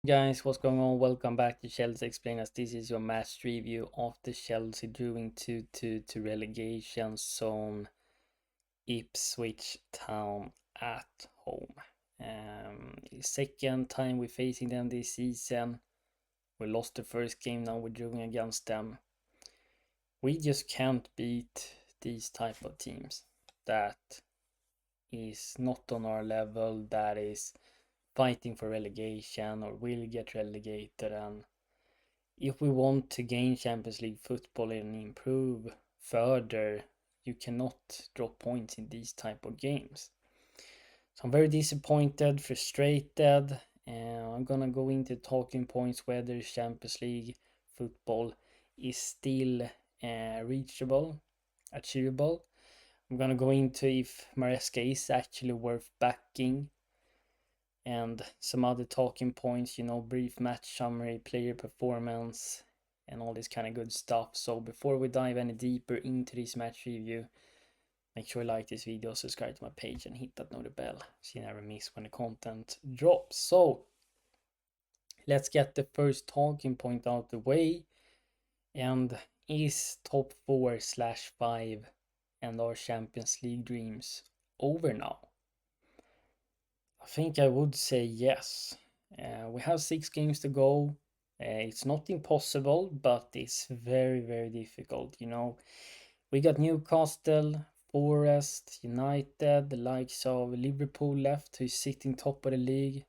Guys, what's going on? Welcome back to Chelsea Explained, as this is your match review of the Chelsea doing 2-2 to relegation zone Ipswich Town at home. Second time we're facing them this season. We lost the first game, now we're drawing against them. We just can't beat these type of teams that is not on our level, that is fighting for relegation or will get relegated. And if we want to gain Champions League football and improve further, you cannot drop points in these type of games. So I'm very disappointed, frustrated, and I'm gonna go into talking points whether Champions League football is still reachable, achievable. I'm gonna go into if Maresca is actually worth backing and some other talking points, brief match summary, player performance, and all this kind of good stuff. So before we dive any deeper into this match review, make sure you like this video, subscribe to my page, and hit that notification bell so you never miss when the content drops. So let's get the first talking point out the way. And is top 4/5 and our Champions League dreams over now? I think I would say yes. We have 6 games to go. It's not impossible, but it's very, very difficult. We got Newcastle, Forest, United, the likes of Liverpool left, who's sitting top of the league.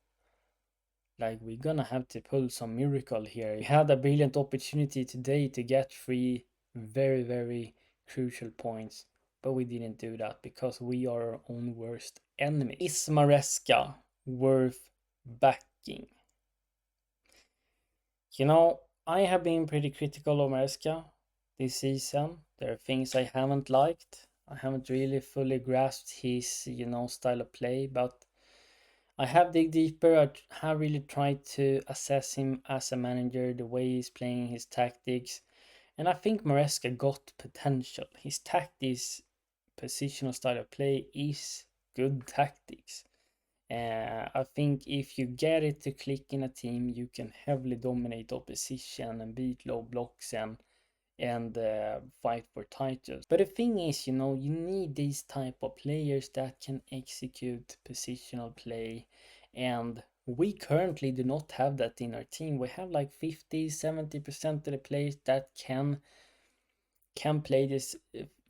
Like, we're gonna have to pull some miracle here. We had a brilliant opportunity today to get 3 very, very crucial points, but we didn't do that because we are our own worst enemy. Is Maresca worth backing? I have been pretty critical of Maresca this season. There are things I haven't liked. I haven't really fully grasped his, style of play, but I have dig deeper. I have really tried to assess him as a manager, the way he's playing, his tactics, and I think Maresca got potential. His tactics, positional style of play is good tactics. I think if you get it to click in a team, you can heavily dominate opposition and beat low blocks and fight for titles. But the thing is, you need these type of players that can execute positional play, and we currently do not have that in our team. We have like 50-70% of the players that can play this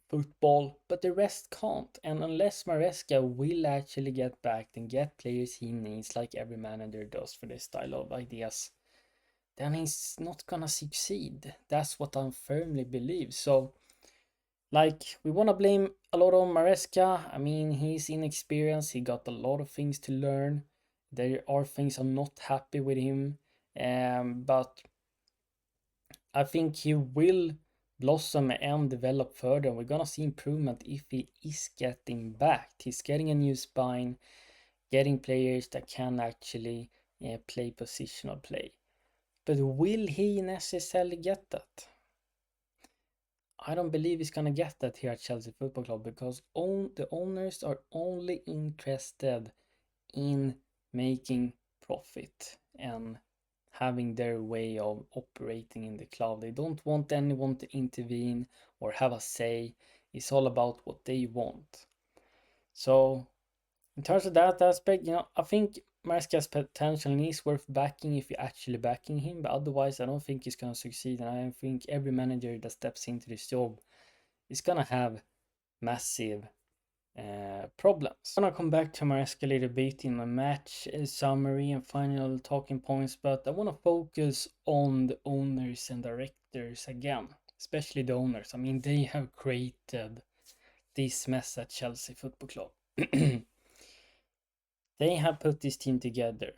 football, but the rest can't. And unless Maresca will actually get back and get players he needs, like every manager does for this style of ideas, then he's not gonna succeed. That's what I firmly believe. So, like, we wanna blame a lot on Maresca. I mean, he's inexperienced. He got a lot of things to learn. There are things I'm not happy with him, but I think he will blossom and develop further. We're gonna see improvement if he is getting backed. He's getting a new spine, getting players that can actually play positional play. But will he necessarily get that? I don't believe he's gonna get that here at Chelsea Football Club because the owners are only interested in making profit and having their way of operating in the club. They don't want anyone to intervene or have a say. It's all about what they want. So in terms of that aspect, I think Maresca's potential is worth backing if you're actually backing him, but otherwise I don't think he's gonna succeed, and I think every manager that steps into this job is gonna have massive problems. I'm gonna come back to Maresca a little bit in my match summary and final talking points, but I want to focus on the owners and directors again, especially the owners. I mean, they have created this mess at Chelsea Football Club. They have put this team together.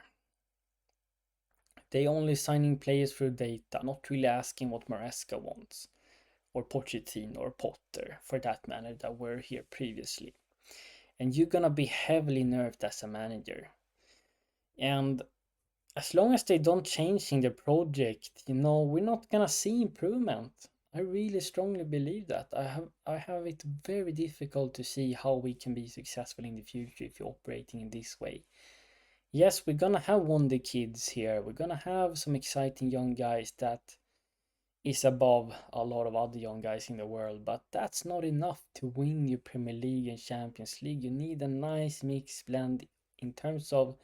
They only signing players through data, not really asking what Maresca wants, or Pochettino or Potter, for that matter, that were here previously. And you're gonna be heavily nerfed as a manager. And as long as they don't change in the project, we're not gonna see improvement. I really strongly believe that. I have it very difficult to see how we can be successful in the future if you're operating in this way. Yes, we're gonna have wonder kids here. We're gonna have some exciting young guys that is above a lot of other young guys in the world, but that's not enough to win your Premier League and Champions League. You need a nice mixed blend in terms of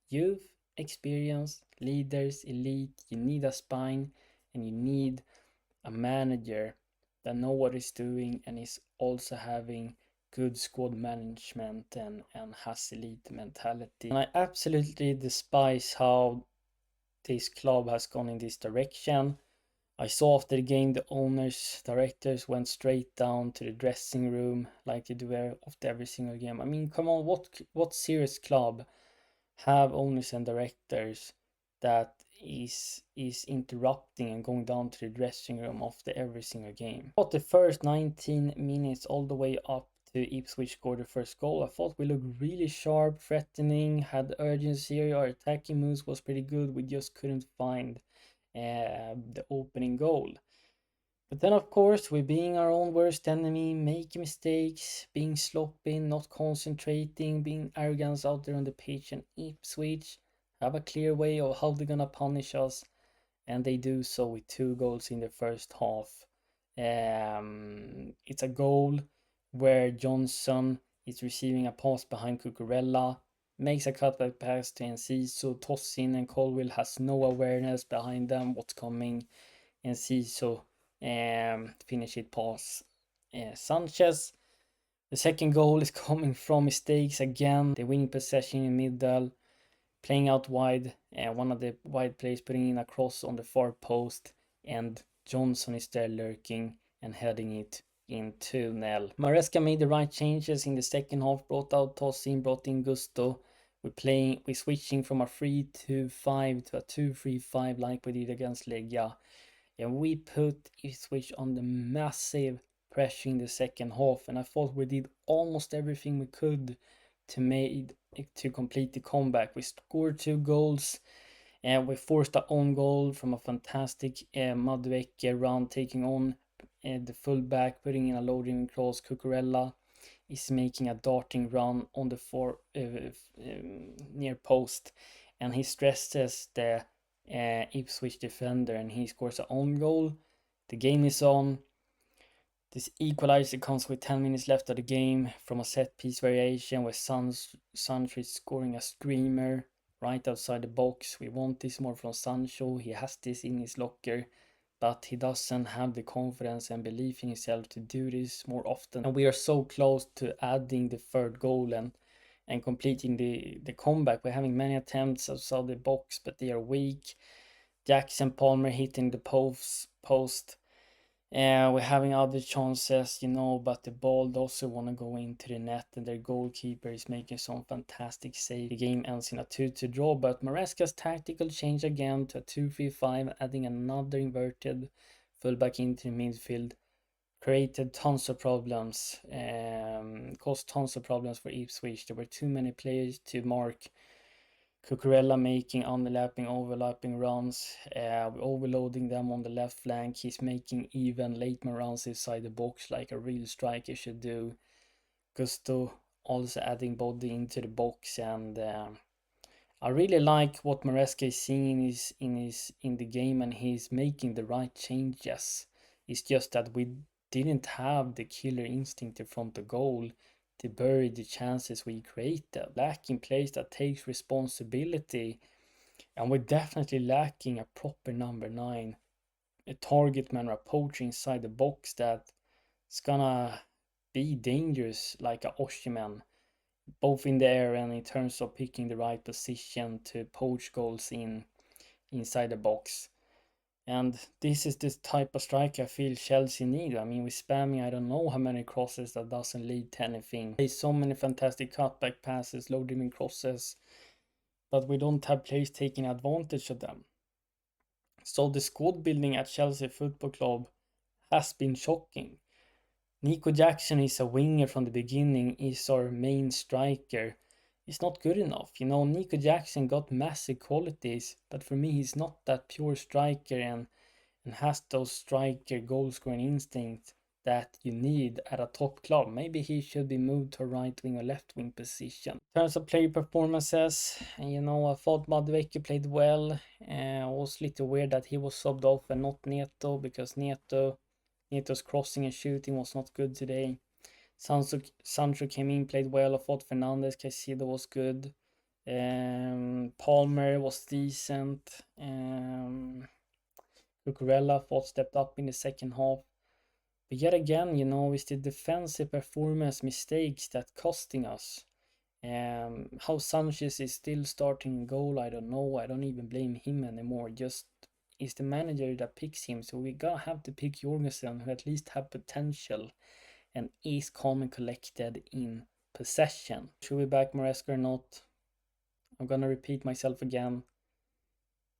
youth, experience, leaders, elite. You need a spine, and you need a manager that know what he's doing and is also having good squad management and has elite mentality. And I absolutely despise how this club has gone in this direction. I saw after the game the owners, directors went straight down to the dressing room like they do after every single game. I mean, come on, what serious club have owners and directors that is interrupting and going down to the dressing room after every single game? But the first 19 minutes all the way up to Ipswich scored the first goal, I thought we looked really sharp, threatening, had urgency. Our attacking moves was pretty good. We just couldn't find the opening goal. But then, of course, we're being our own worst enemy, making mistakes, being sloppy, not concentrating, being arrogant out there on the pitch, and Ipswich have a clear way of how they're gonna punish us, and they do so with 2 goals in the first half. It's a goal where Johnson is receiving a pass behind Cucurella, makes a cutback pass to Enciso, toss in, and Colwell has no awareness behind them what's coming. Enciso finish it past Sanchez. The second goal is coming from mistakes again. The winning possession in middle, playing out wide, one of the wide players putting in a cross on the far post, and Johnson is there lurking and heading it in 2-0. Maresca made the right changes in the second half, brought out Tosin, brought in Gusto. We're switching from a 3-2-5 to a 2-3-5 like we did against Legia. And we put Ipswich under massive pressure in the second half, and I thought we did almost everything we could to complete the comeback. We scored 2 goals, and we forced our own goal from a fantastic Madueke run, taking on the fullback, putting in a loading cross. Cucurella is making a darting run on the near post, and he stresses the Ipswich defender, and he scores a own goal. The game is on. This equalizer comes with 10 minutes left of the game from a set piece variation where Sancho is scoring a screamer right outside the box. We want this more from Sancho. He has this in his locker, but he doesn't have the confidence and belief in himself to do this more often. And we are so close to adding the third goal and completing the comeback. We're having many attempts outside the box, but they are weak. Jackson Palmer hitting the post. We're having other chances, but the ball doesn't want to go into the net, and their goalkeeper is making some fantastic save. The game ends in a 2-2 draw, but Maresca's tactical change again to a 2-3-5, adding another inverted fullback into the midfield, created tons of problems, caused tons of problems for Ipswich. There were too many players to mark. Cucurella making overlapping runs, overloading them on the left flank. He's making even late runs inside the box like a real striker should do. Gusto also adding body into the box, and I really like what Maresca is seeing in the game, and he's making the right changes. It's just that we didn't have the killer instinct in front of goal to bury the chances we created. Lacking players that takes responsibility, and we're definitely lacking a proper number 9, a target man or a poacher inside the box that's gonna be dangerous like a Osimhen, both in the air and in terms of picking the right position to poach goals inside the box. And this is the type of striker I feel Chelsea need. I mean, we're spamming I don't know how many crosses that doesn't lead to anything. There's so many fantastic cutback passes, loading in crosses, but we don't have players taking advantage of them. So the squad building at Chelsea Football Club has been shocking. Nico Jackson is a winger from the beginning, is our main striker. It's not good enough. Nico Jackson got massive qualities, but for me he's not that pure striker and has those striker goal scoring instinct that you need at a top club. Maybe he should be moved to a right wing or left wing position. In terms of player performances, I thought Madueke played well. It was a little weird that he was subbed off and not Neto, because Neto's crossing and shooting was not good today. Sancho came in, played well. I thought Fernandez, Caicedo was good. Palmer was decent. Cucurella thought stepped up in the second half. But yet again, it's the defensive performance mistakes that costing us. How Sanchez is still starting goal, I don't know. I don't even blame him anymore. Just it's the manager that picks him. So we gotta have to pick Jorgensen, who at least have potential and is calm and collected in possession. Should we back Maresca or not? I'm gonna repeat myself again.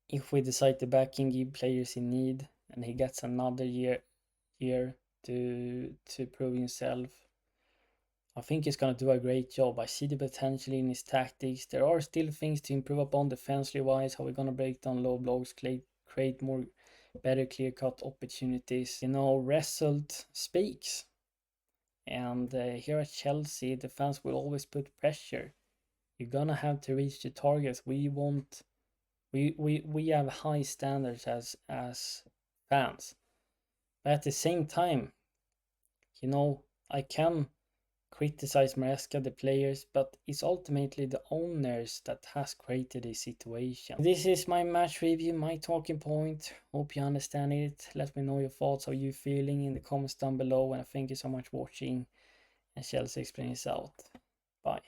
If we decide to back him, give players in need, and he gets another year to prove himself, I think he's gonna do a great job. I see the potential in his tactics. There are still things to improve upon defensively wise. How we're gonna break down low blocks, create more better clear-cut opportunities. Result speaks. And here at Chelsea, defense will always put pressure. You're gonna have to reach the targets. We have high standards as fans. But at the same time, I can criticize Maresca, the players, but it's ultimately the owners that has created this situation. This is my match review, my talking point. Hope you understand it. Let me know your thoughts, how you feeling in the comments down below, and thank you so much for watching. And Chelsea explains out. Bye.